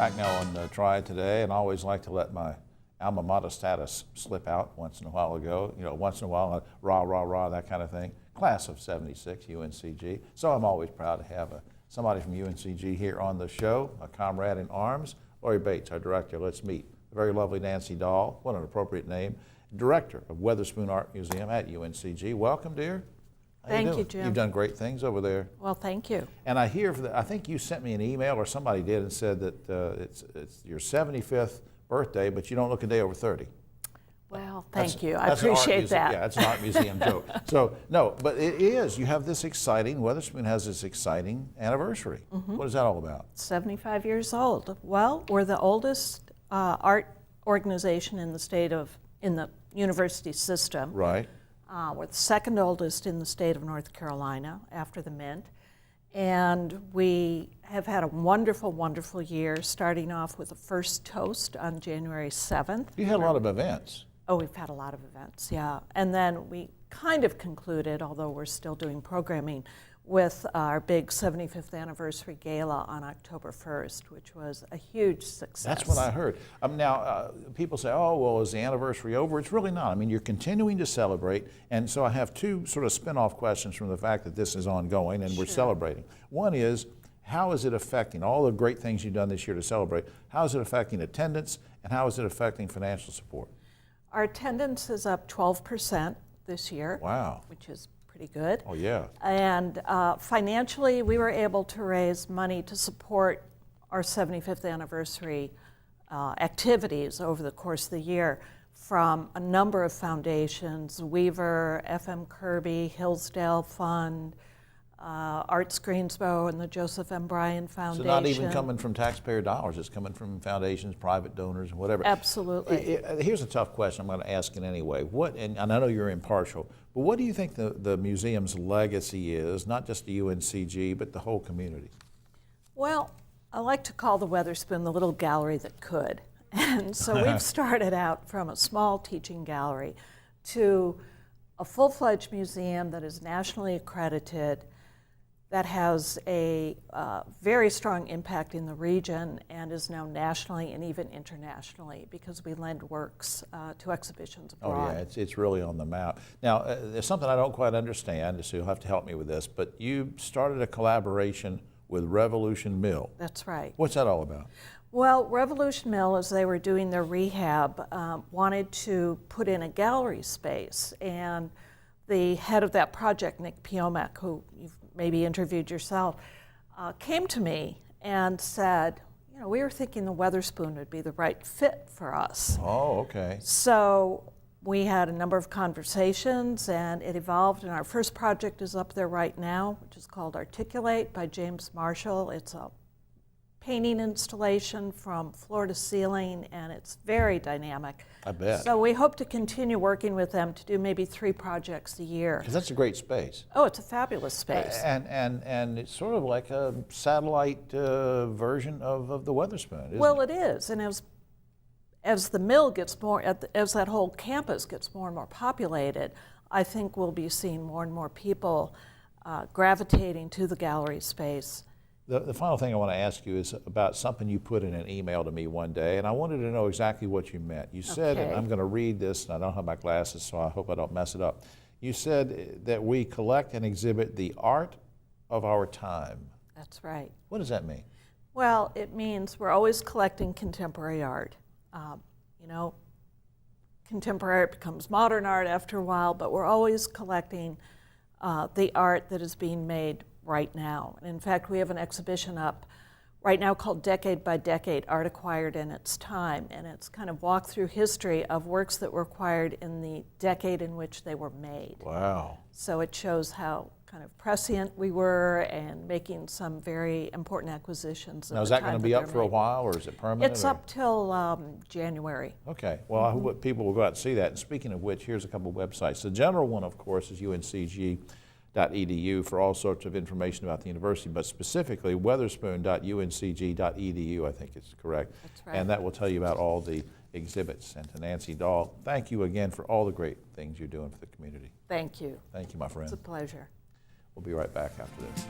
Back now on Triad Today, and I always like to let my alma mater status slip out once in a while ago. You know, once in a while, rah, rah, rah, that kind of thing. Class of '76, UNCG. So I'm always proud to have somebody from UNCG here on the show, a comrade in arms. Lori Bates, our director. Let's meet the very lovely Nancy Dahl. What an appropriate name. Director of Weatherspoon Art Museum at UNCG. Welcome, dear. Thank you, Jim. You've done great things over there. Well, thank you. And I hear, I think you sent me an email, or somebody did, and said that it's your 75th birthday, but you don't look a day over 30. Well, thank you. I appreciate that. Yeah, it's an art museum joke. So, no, but it is. You have this exciting, Weatherspoon has this exciting anniversary. Mm-hmm. What is that all about? 75 years old. Well, we're the oldest art organization in the in the university system. Right. We're the second oldest in the state of North Carolina after the Mint. And we have had a wonderful, wonderful year, starting off with the first toast on January 7th. You had a lot of events. Oh, we've had a lot of events, yeah. And then we kind of concluded, although we're still doing programming, with our big 75th anniversary gala on October 1st, which was a huge success. That's what I heard. Now, people say, oh, well, is the anniversary over? It's really not. I mean, you're continuing to celebrate, and so I have two sort of spin-off questions from the fact that this is ongoing and we're celebrating. One is, how is it affecting all the great things you've done this year to celebrate? How is it affecting attendance, and how is it affecting financial support? Our attendance is up 12% this year. Wow. Which is pretty good. Oh, yeah. And financially, we were able to raise money to support our 75th anniversary activities over the course of the year from a number of foundations: Weaver, FM Kirby, Hillsdale Fund, Arts Greensboro, and the Joseph M. Bryan Foundation. So not even coming from taxpayer dollars, it's coming from foundations, private donors, and whatever. Absolutely. Here's a tough question, I'm going to ask it anyway. And I know you're impartial, but what do you think the museum's legacy is, not just the UNCG, but the whole community? Well, I like to call the Weatherspoon the little gallery that could. And so we've started out from a small teaching gallery to a full-fledged museum that is nationally accredited, that has a very strong impact in the region and is now nationally and even internationally because we lend works to exhibitions abroad. Oh yeah, it's really on the map. Now, there's something I don't quite understand, so you'll have to help me with this, but you started a collaboration with Revolution Mill. That's right. What's that all about? Well, Revolution Mill, as they were doing their rehab, wanted to put in a gallery space, and the head of that project, Nick Piomek, who you've maybe interviewed yourself, came to me and said, you know, we were thinking the Weatherspoon would be the right fit for us. Oh, okay. So we had a number of conversations, and it evolved, and our first project is up there right now, which is called Articulate by James Marshall. It's a painting installation from floor to ceiling, and it's very dynamic. I bet. So we hope to continue working with them to do maybe 3 projects a year. Because that's a great space. Oh, it's a fabulous space. And it's sort of like a satellite version of the Weatherspoon, isn't Well, it? it is, and as the mill gets more, as that whole campus gets more and more populated, I think we'll be seeing more and more people gravitating to the gallery space. The final thing I want to ask you is about something you put in an email to me one day, and I wanted to know exactly what you meant. You said, and I'm going to read this, and I don't have my glasses, so I hope I don't mess it up. You said that we collect and exhibit the art of our time. That's right. What does that mean? Well, it means we're always collecting contemporary art. You know, contemporary art becomes modern art after a while, but we're always collecting the art that is being made right now. And in fact, we have an exhibition up right now called Decade by Decade, Art Acquired in Its Time, and it's kind of walk through history of works that were acquired in the decade in which they were made. Wow. So it shows how kind of prescient we were and making some very important acquisitions. Now, is that going to be up for a while, or is it permanent? It's up till January. Okay. Well, I hope people will go out and see that. And speaking of which, here's a couple of websites. The general one, of course, is uncg.edu for all sorts of information about the university, but specifically weatherspoon.uncg.edu, I think it's correct. That's right. And that will tell you about all the exhibits. And to Nancy Dahl, thank you again for all the great things you're doing for the community. Thank you. Thank you, my friend. It's a pleasure. We'll be right back after this.